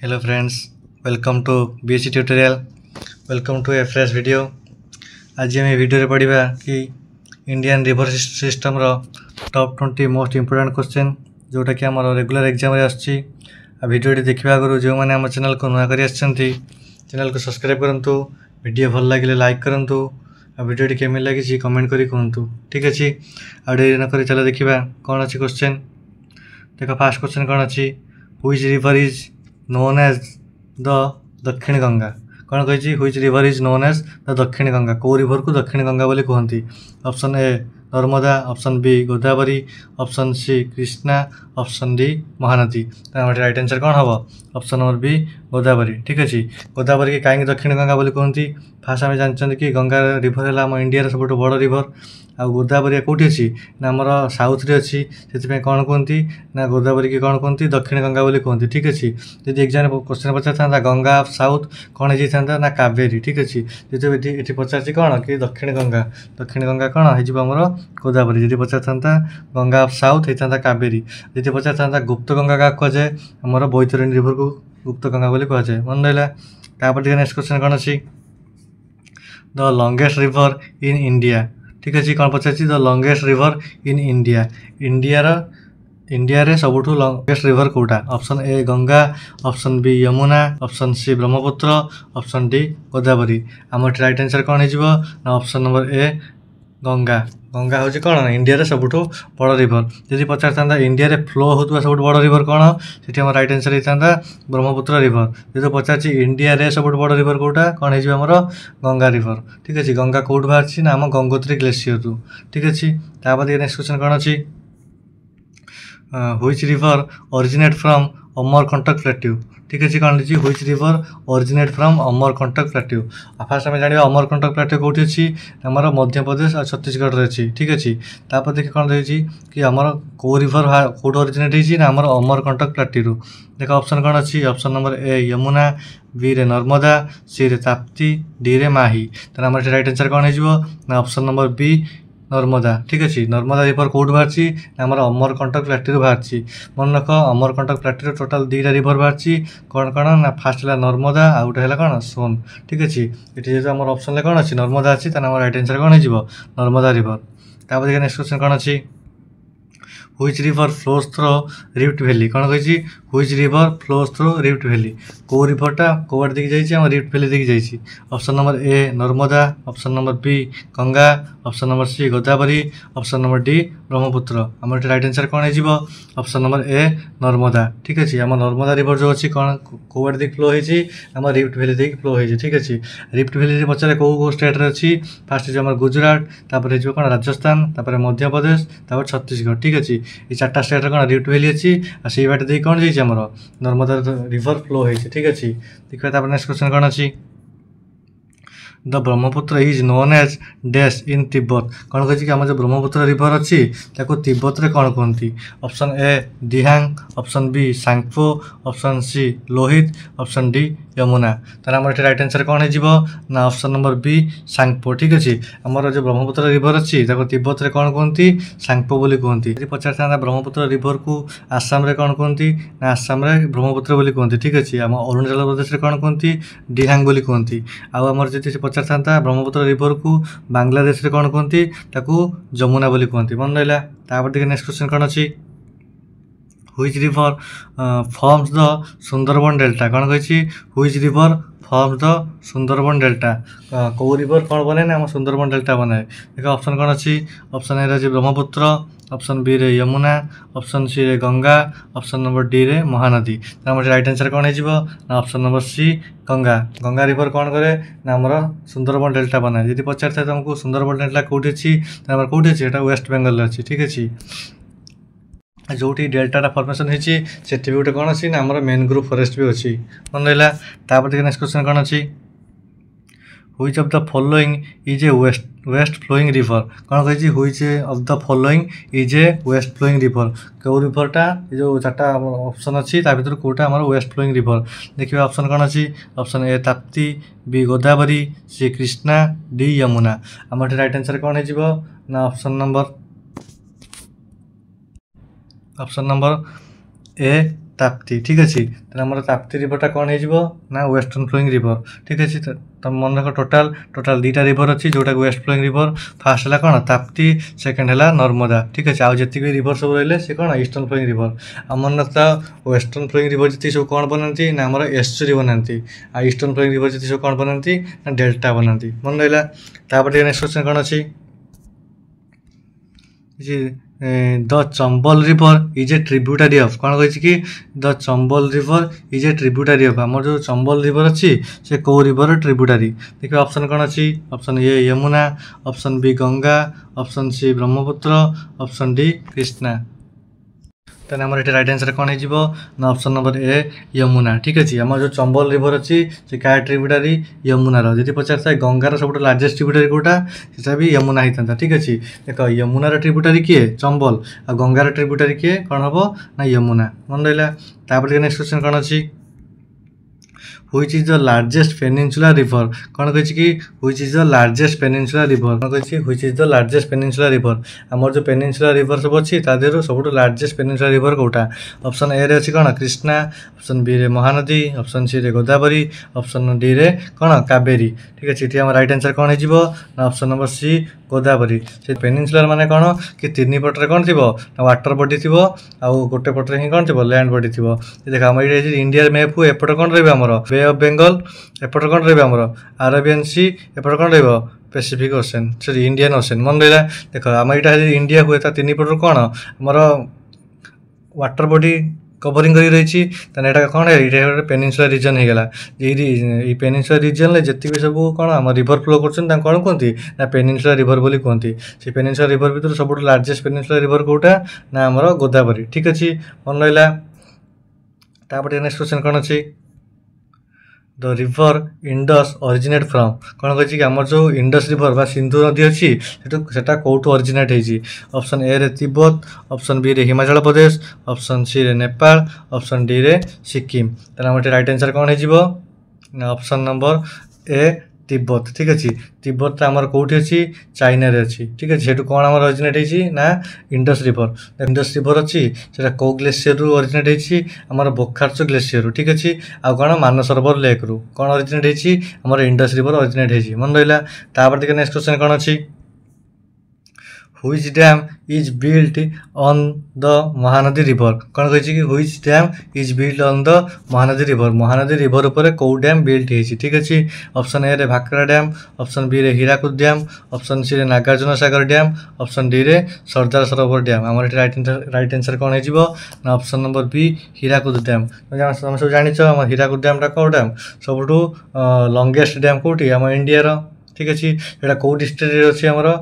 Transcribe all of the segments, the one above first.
Hello friends, welcome to BC tutorial. Welcome to a fresh video. आज हम video पढ़ा कि इंडियन रिवर सिस्टम रो top 20 most important question जोटा कि आम रेगुलर एग्जाम भिडियो देखा आगु जो मैंने आम चैनल को नुआ कर चैनल को सब्सक्राइब करूँ। वीडियो भल लगे लाइक करूँ। वीडियो केमी लगी कमेंट करी कहतु। ठीक अच्छे आगे नक चलो देखा कौन अच्छी क्वेश्चन। देख फास्ट क्वेश्चन कौन अच्छी, which river is known as the Dakshin Ganga. कौन कही which river is known as the Dakshin Ganga, कौ रिवर को दक्षिण गंगा बोली कहती। Option A Narmada, option B Godavari, option C Krishna, option D Mahanadi. Right answer कौन हम? Option number B Godavari. ठीक अच्छे गोदावरी की कहीं दक्षिण गंगा बोली कहती। फास्ट आम जानते कि गंगा रिवर है आम इंडिया सब बड़ रिवर। आ गोदावरी कौटी अच्छी ना आमर साउथ रे अच्छी, से कौन कहती ना गोदावरी की कौन कहती दक्षिण गंगा बोली कहती। ठीक अच्छे जब एग्जाम क्वेश्चन पचार था गंगा ऑफ साउथ कौन हो ना कावेरी। ठीक अच्छे जो ये पचार कौन कि दक्षिण गंगा कौन होमर गोदावरी। जी पचार था गंगा ऑफ साउथ होता था कावेरी। जी पचार था गुप्त गंगा क्या कहुए आमर बैतरणी रिवर को गुप्त गंगा बोली कहुए। मन रहा नेक्स्ट क्वेश्चन कौन अच्छी, the longest river in India. ठीक अच्छे कौन पचार the longest river in India. India रे सबुठु लंगेस्ट रिवर कोटा। Option A Ganga, option B Yamuna, option C Brahmaputra, option D Godavari. आम राइट आंसर कौन हो ना option number A Ganga. Ganga हूँ कौन इंडिया रे सबुठु बड़ रिवर। जदि पचार था इंडिया रे फ्लो होता सब बड़ रिवर कौन से राइट आंसर होता ब्रह्मपुत्र रिवर। जो पचार इंडिया रे सब बड़ रिवर कोटा कौन होमर गंगा रिवर। ठीक अच्छे गंगा कौट बाहर ना आम गंगोत्री ग्लेसीयर रु। ठीक अच्छे नेक्स्ट क्वेश्चन कौन अच्छी, which river originate from Amarkantak plateau. ठीक अच्छे कौन लिखी which river originate from Amarkantak plateau. Fast आम जाना अमरकंटक प्लेट्यू कौटी अच्छी आमर मध्य प्रदेश और छत्तीसगढ़ में अच्छी। ठीक अच्छे देख कौन रही कि आमर कौ रिवर कौट ओरिजिनेट होना आमर अमरकंटक प्लेट्यू। देख ऑप्शन कौन अच्छी, option number A Yamuna, B रे नर्मदा, सी रे ताप्ती, डी रे माही। आम राइट आंसर कौन हो ऑप्शन नंबर बी नर्मदा। ठीक अच्छे नर्मदा रिवर कौट बाहर आमर अमरकंटक प्लेट्यू बाहर। मन रख अमरकंटक प्लेट्यू टोटाल दुईटा रिवर बाहर कौन कौन ना फास्ट है नर्मदा आ गोटे है कौन सोन। ठीक अच्छे ये जो आम ऑप्शन कौन अच्छी नर्मदा अच्छी आम राइट आंसर कौन हो नर्मदा रिवर। देखिए नेक्स्ट क्वेश्चन कौन अच्छी, which river flows through rift valley. कौन कही which river flows through rift valley, कौ रिवरटा कौट देखिए जाइए रिफ्ट वैली देखिए जाइए। Option number A Narmada, option number B Ganga, option number C Godavari, option number D Brahmaputra. आम राइट आंसर कौन हो ऑप्शन नंबर ए नर्मदा। ठीक अच्छे आम नर्मदा रिवर जो अच्छी कौन कौट देख फ्लो होम रिफ्ट वैली देख फ्लो हो। ठीक अच्छे रिफ्ट वैली पचारे कौ स्टेट रे अच्छी, फास्ट हो गुजरात, तापर हो कौन राजस्थान, तापर मध्य प्रदेश, तापर छत्तीसगढ़। ठीक अच्छे ये चार्टा स्टेट कौन रिफ्ट वैली अच्छी से बाट देख कौन जाइए आमर नर्मदा रिवर फ्लो हो। ठीक अच्छे देखिए नेक्स्ट क्वेश्चन कौन अच्छी, the Brahmaputra is known as dash in Tibet. कौन कही आम जो ब्रह्मपुत्र रिवर अच्छी तिब्बत रे कौन कहती। Option A Dihang, option B Tsangpo, option C Lohit, option D Yamuna. तार आम राइट आंसर कौन हो ना ऑप्शन नंबर बी सांगपो। ठीक अच्छे आमर जो ब्रह्मपुत्र रिवर अच्छी तिब्बत रे कौन कहती सांगपो बोली कहती। यदि पचार था ब्रह्मपुत्र रिवर को आसाम रे कौन कहती ना आसाम रे ब्रह्मपुत्र बोली कहती। ठीक अच्छे आम अरुणाचल प्रदेश रे कौन कहती दिहांग बोली कहती। आमर जी पचार था ब्रह्मपुत्र रिवर को बांग्लादेश रे कौन कहती जमुना बोली कहती। मन रहा देखिए नेक्स्ट क्वेश्चन कौन अच्छी, which river forms the Sundarban delta. कौन कही which river forms the Sundarban delta, कौ रिवर कौन बनाए ना आम सुंदरबन डेल्टा बनाए। देखो ऑप्शन कौन अच्छी, ऑप्शन ए रही ब्रह्मपुत्र, ऑप्शन बी रे यमुना, ऑप्शन सी रे गंगा, ऑप्शन नंबर डी रे महानदी। राइट आंसर कौन हो ना option number C Ganga. Ganga river कौन करे ना आमर सुंदरबन डेल्टा बनाए। यदि पचार था तुमको सुंदरबन डेल्टा कौटी अच्छी कौटी अच्छी वेस्ट बेंगल अच्छी। ठीक अच्छे जो डेल्टा फर्मेसन होती भी गोटे कौन अच्छी ना आम मैनग्रोव फॉरेस्ट भी अच्छी। मन रहा देखिए नेक्स्ट क्वेश्चन कौन अच्छी, which of the following is a west flowing river. कौन कही which of the following is a west flowing river, कौ रिवरटा जो चार्टा ऑप्शन अच्छी भर कौटा आम वेस्ट फ्लोइंग रिवर। देखिए ऑप्शन कौन अच्छी, option A Tapti, B Godavari, C Krishna, D Yamuna. आम राइट आंसर कौन हो ना ऑप्शन नंबर ए ताप्ती ठीक अच्छे आम ताप्ती रिवरटा कौन हो वेस्टर्न फ्लोइंग रिवर ठीक अच्छे तुम मन रख टोटाल टोटाल दुईटा रिवर अच्छी जोटा वेस्ट फ्लोइंग रिवर फास्ट है कौन ताप्ती सेकेंड है नर्मदा ठीक अच्छे आउ जी रिवर सब रही सी कौन ईस्टर्न फ्लोइंग रिवर आम मन रखता वेस्टर्न फ्लोइंग रिवर जी सब कौन बनाती ना आम एस्चुरी बनाती आ ईस्टर्न फ्लोइंग रिवर जी सब कौन बनाती ना डेल्टा बनाती मन रहा तापर नेक्स्ट क्वेश्चन कौन अच्छी the Chambal river is a tributary of कौन कही कि the Chambal river is a tributary of आम जो चंबल रिवर अच्छी से कौ रिवर ट्रिब्यूटारी देखिए ऑप्शन कौन अच्छी option A Yamuna option B Ganga option C Brahmaputra option D Krishna तेना आम ये रईट आंसर कौन हो ऑप्शन नंबर ए यमुना ठीक अच्छे आम जो चंबल रिवर अच्छी से क्या ट्रिब्यूटारी यमुनार जी पचार गंगार सब लार्जेस्ट ट्रिब्यूटारी कौटा से भी यमुना ही था ठीक अच्छे देख यमुनार ट्रिब्यूटारी किए चंबल आ गंगार ट्रिब्यूटारी किए कौन हम ना यमुना मन रहा नेक्स्ट क्वेश्चन कौन अच्छी which is the largest peninsula river कौन कही कि which is the largest peninsula river कौन कही which is the largest peninsula river आमर जो पेनिनसुला रिवर सब अच्छी तादेह सब लार्जेस्ट पेनिनसुला रिवर कौटा ऑप्शन ए रे अच्छी कौन कृष्णा ऑप्शन बी रे महानदी ऑप्शन सी रे गोदावरी ऑप्शन डी रे कौन कावेरी ठीक अच्छे ये रईट आंसर कौन हो ऑप्शन नंबर सी गोदावरी से पेनिनसुलार माने कौन कि तीन पटे कौन थी वाटर बॉडी थी आउ गोटे पटे ही कौन थी लैंड बॉडी थी देख आम ये इंडिया मैप को एपटे कौन रहा बे ऑफ बेंगल एपटे कौन रहा अरेबियन सी एपटे कौन रहा Pacific ocean sorry Indian ocean मन रहा देख आम यहाँ इंडिया हुए तीन पटर कौन आमर वाटर बॉडी कवरिंग कर रही है कौन है पेनिनसुला रीजन होगा ये पेनिनसुला रीजन में जितने भी सब कौन आम रिवर फ्लो कर कौन कहते ना पेनिनसुला रिवर बोली कहते से पेनिनसुला रिवर भर सब लार्जेस्ट पेनिनसुला रिवर कौटा ना आमर गोदावरी ठीक अच्छे मन रहा तापर नेक्स्ट क्वेश्चन कौन अच्छी the river Indus originate from कौन कही कि आम जो इंडस रिवर बा सिंधु नदी अच्छी सेटा कौटू ओरिजिनेट होती ऑप्शन ए रे तिब्बत ऑप्शन बी रे हिमाचल प्रदेश ऑप्शन सी रे नेपाल ऑप्शन डी रे सिक्किम तेना रईट आंसर कौन हो ऑप्शन नंबर ए तिब्बत ठीक अच्छे तिब्बत आमर कौटी अच्छी चाइना रे अच्छी ठीक अच्छे से कौन आम ओरिजिनेट होती ना इंडस रिवर अच्छी से कौ ग्लेसीयर रु ओरिजिनेट होती आमर बोखारचो ग्लेसीयर ठीक अच्छे आ कौन मानसरोवर लेक रु कौन ओरिजिनेट होती आमर इंडस रिवर ओरिजिनेट होती मन रहा तापर देखिए नेक्स्ट क्वेश्चन कौन अच्छी which dam is built on the Mahanadi river कौन कही कि which dam is built on the Mahanadi river उपर कौ डैम बिल्ट होती ठीक अच्छे ऑप्शन ए रे भाकरा डैम ऑप्शन बी रे हीराकुद डैम ऑप्शन सी रे Nagarjuna Sagar dam option D रे सरदार सरोवर डैम आम रईट आंसर कौन हो option number B Hirakud dam तुम सब जान हीराकुद डैम कौ डैम सब लंगेस्ट डैम कौटी आम इंडिया ठीक अच्छे यहाँ कौ डिस्ट्रिक्ट अच्छी आमर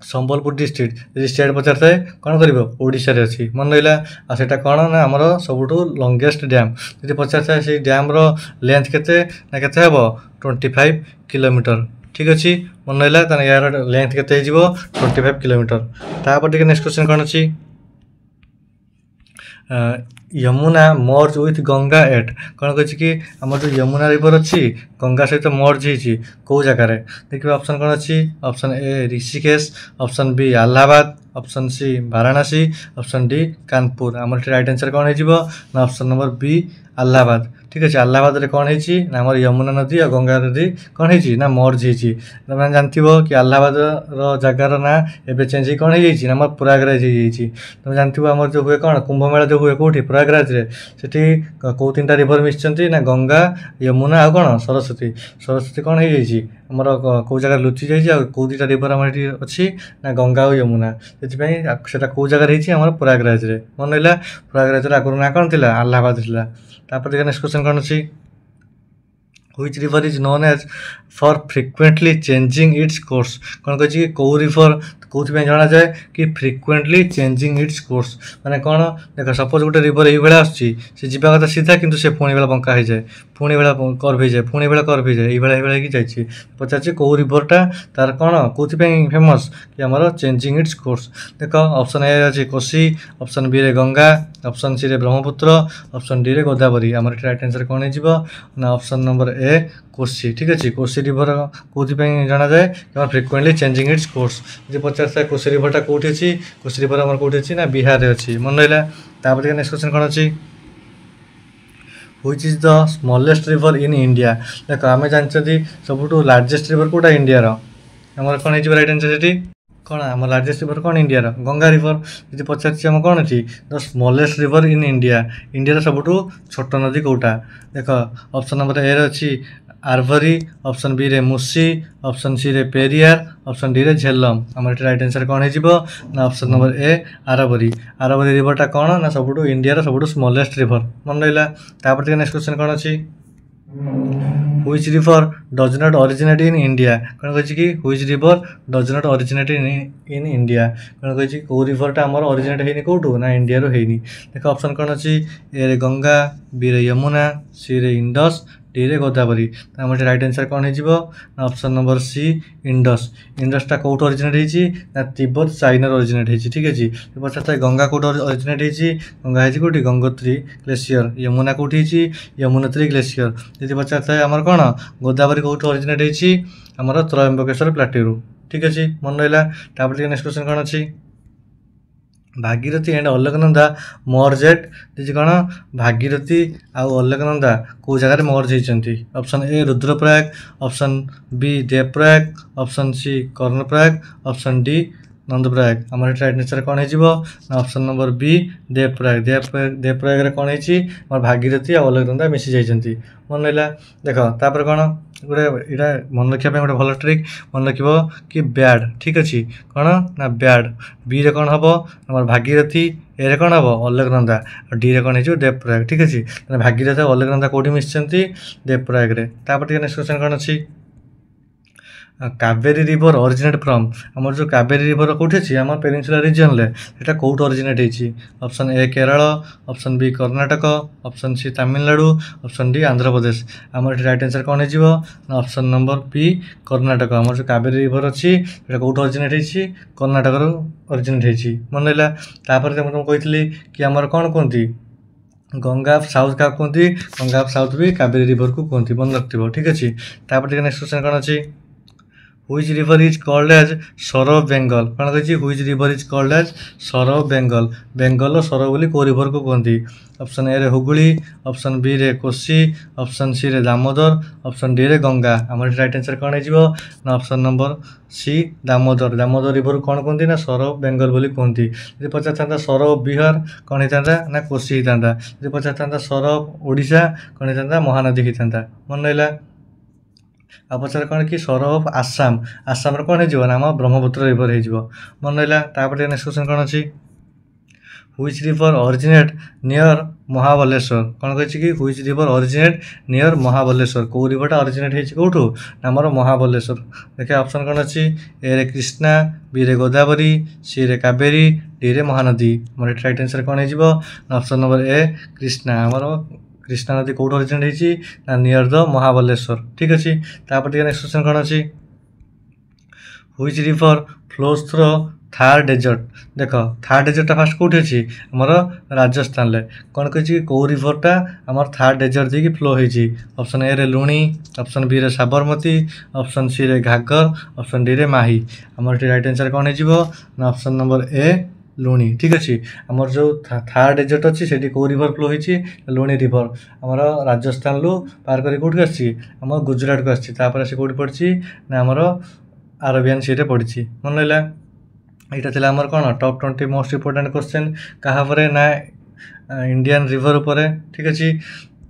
संबलपुर डिस्ट्रिक्ट यदि स्टेट पचार थाए कौन कर अच्छी मन रहा आटा कौन ना आमर सब लंगेस्ट डैम यदि पचार थाए से डैम लेंथ केते ना केते हम 25 किलोमीटर ठीक अच्छे मन रहा यार लेंथ केते 25 किलोमीटर तापर देखिए नेक्स्ट क्वेश्चन कौन अच्छी Yamuna merge with Ganga at कौन कही कि आम जो यमुना रिवर अच्छी गंगा सहित मर्ज होती कौ जगार देखिए ऑप्शन कौन अच्छी option A Rishikesh option B Allahabad option C Varanasi option D Kanpur आम रईट आंसर कौन हो ऑप्शन नंबर बी इलाहाबाद ठीक अच्छे इलाहाबाद में कौन है ना आम यमुना नदी और गंगा नदी कौन है ना मर्ज होती तुम जानते कि इलाहाबाद जगार ना एवं चेंज हो कौन हो आम प्रयागराज हो तुम जानते आम जो हुए कौन कुंभ मेला जो हुए कौटी प्रयागराज में से कौ तीन रिवर मिशन ना गंगा यमुना आ कौन सरस्वती कौन होमर कौ जगह लुचि जाइए कौ दुटा रिवर आम अच्छी ना गंगा और यमुना से कौ जगह आम प्रयागराज में मन रहा प्रयागराज आगुरी ना कौन थी इलाहाबाद थी तापर देखिए नेक्स्ट क्वेश्चन कौन अच्छी which river is known as for frequently changing its course कौन कही कौ रिवर कौन जना जाए कि फ्रिक्वेंटली चेंजिंग इट्स कोर्स माने कौन देख सपोज गोटे रिवर ये से जीवा कथा सीधा किंतु से पुणी बेला बंका हो जाए पुणी बेला कर्व हो जाए पुणी बेला कर्व हो जाए ये जाइए पचार कौ रिवरटा तार कौन कौन फेमस कि आमर चेंजिंग इट्स कोर्स देख ऑप्शन ए अच्छे कोसी ऑप्शन बी रे गंगा ऑप्शन सी रे ब्रह्मपुत्र ऑप्शन डी रे गोदावरी आम रईट आंसर कौन हो ऑप्शन नंबर ए कोसी ठीक अच्छे कोसी रिवर कौन जना जाए कि फ्रिक्वेंटली चेंजिंग इट्स कोर्स जी पचार था कोसी रिवरटा कौटी अच्छी कोसी रिवर आम कौटी अच्छी ना बिहार में अच्छी मन रहा तापर नेक्स्ट क्वेश्चन कौन अच्छी Which is the smallest river in India? देखो आम जानते सब लार्जेस्ट रिवर कौटा इंडिया आमर कौन हो राइट आंसर से कौन आम लार्जेस्ट रिवर कौन इंडिया गंगा रिवर जी पचार आम कौन अच्छी the smallest river in India India सब छोट नदी कौटा देख ऑप्शन नंबर ए अच्छी आरवरी ऑप्शन बी रे मुसी ऑप्शन सी रे पेरियार ऑप्शन डी रे झेलम आम राइट आंसर कौन हो ऑप्शन नंबर ए आरवरी आरवरी रिवरटा कौन ना सब इंडिया सब स्मॉलेस्ट रिवर मन रहा नेक्स्ट क्वेश्चन कौन अच्छी Which river does not originate in India? कौन कही कि which river does not originate in India? कौन कही कौ रिवरटा आमर ऑरिजिनेट होनी कौटू ना इंडिया रो होनी देख ऑप्शन कौन अच्छी ए रे गंगा बी रे यमुना सी रे इंडस डी रे गोदावरी आम राइट आंसर कौन हो ऑप्शन नंबर सी इंडस इंडसटा कौट ऑरिजिनेट होती ना तिब्बत चाइना ऑरिजिनेट होती ठीक अच्छे पचार गंगा कौट ऑरिजिनेट होती गंगा है कौटी गंगोत्री ग्लेसीयर यमुना कौटी यमुनोत्री ग्लेसीयर जी पचार आमर कौन गोदावरी कौट ऑरिजिनेट होती आमर त्रयंबकेश्वर प्लाटेरू ठीक अच्छे मन रहा नेक्स्ट क्वेश्चन कौन अच्छी Bhagirathi and Alaknanda merge at जी कौन भागीरथी आउ अलकनंदा कौ जगह मर्ज होती option A Rudraprayag option B Devprayag option C Karnaprayag option D Nandprayag आम राइट आंसर कौन हो option number B Devprayag Devprayag कौन हो भागीरथी और अलकनंदा मिसी जाती मन रहा देख तापर कौन गोटे यहाँ मन रखापी गोटे भल ट्रिक मन रख कि ब्याड ठीक अच्छे कौन ना ब्याड बी रे कौन हम आम भागीरथी ए रे कौन हम अलकनंदा डी रे कौन हो देवप्रयाग ठीक अच्छे भागीरथी और अलकनंदा कौटी मिशिंट देवप्रयाग नेक्स्ट क्वेश्चन कौन अच्छी कावेरी रिवर ऑरिजिनेट फ्रॉम आमर जो कावेरी रिवर कौटी अच्छी आम पेनिनसुला रीजन में कौट ऑरिजिनेट होती option A Kerala option B Karnataka option C Tamil Nadu option D Andhra Pradesh आम राइट आंसर कौन हो ऑप्शन नंबर बी कर्णाटक आमर जो कावेरी रिवर अच्छी कौट ऑरिजिनेट होती कर्णाटक ऑरिजिनेट होती मन रहा तुमको कही कि आमर कौन कहती गंगा ऑफ साउथ क्या कहती गंगा ऑफ साउथ भी कावेरी रिवर को कहती मन रखिए ठीक अच्छे नेक्स्ट क्वेश्चन कौन अच्छी Which river is called as Sorrow of Bengal? कौन कही Which river is called as Sorrow of Bengal? Bengal सरो बोली को रिवर को कहती ऑप्शन ए रे हुगली ऑप्शन बी रे कोसी ऑप्शन सी रे दामोदर ऑप्शन डी रे गंगा आम राइट आंसर कौन हो option number C Damodar Damodar river कौन कहती ना सरो ऑफ बेंगल बोली कहती जी पचार था सरो ऑफ बिहार कौन होता ना कोसी होता जी पचार था सरो ऑफ ओडिशा कौन होता महानदी होता मन रहा आ पचार कौन कि सरो ऑफ आसाम आसाम कौन हो आम ब्रह्मपुत्र रिवर हो मन रहा नेक्स्ट क्वेश्चन कौन अच्छी Which river originate near Mahabaleshwar कौन कही कि Which river originate near Mahabaleshwar कौ रिवरटा ऑरिजिनेट होती कौटू आमर महाबलेश्वर देखिए ऑप्शन कौन अच्छी ए रे कृष्णा बी रे गोदावरी सी रे कावेरी डी रे महानदी मोर राइट आंसर कौन हो ऑप्शन नंबर ए कृष्णा आमर कृष्णा नदी कौट ऑरिजिनेट होती ना नियर द महाबलेश्वर ठीक अच्छे नेक्स्ट क्वेश्चन कौन अच्छी Which river flows through Thar desert देख थार डेजर्टा फास्ट कौटी अच्छी आमर राजस्थान कौन कही कौ रिवरटा आमर थार डेजर्ट देखिए फ्लो होती ऑप्शन ए रे लुणी ऑप्शन बी रे साबरमती ऑप्शन सी रे घागर ऑप्शन डी रे माही आमर राइट आंसर कौन हो ऑप्शन नंबर ए लुणी ठीक अच्छे आमर जो थार डेजर्ट अच्छी से कौ रिवर फ्लो होती लुणी रिवर आमर राजस्थान लु पार कर कौटी आम गुजरात को आसी कौटी पड़ी ना आमर अरेबियन सी रे पड़ी मन रहा यहाँ आमर कौन टॉप 20 मोस्ट इम्पोर्टेंट क्वेश्चन क्या ना इंडियन रिवर उपर ठीक अच्छे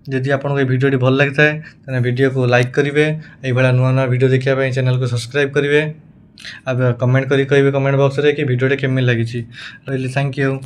जदि आपको ये वीडियो भल लगी है वीडियो को लाइक करेंगे ये नुआ नुआ वीडियो देखा चैनल को सब्सक्राइब करेंगे अब कमेंट करेंगे कमेंट बॉक्स रे कि वीडियो केमी लगी रही थैंक यू।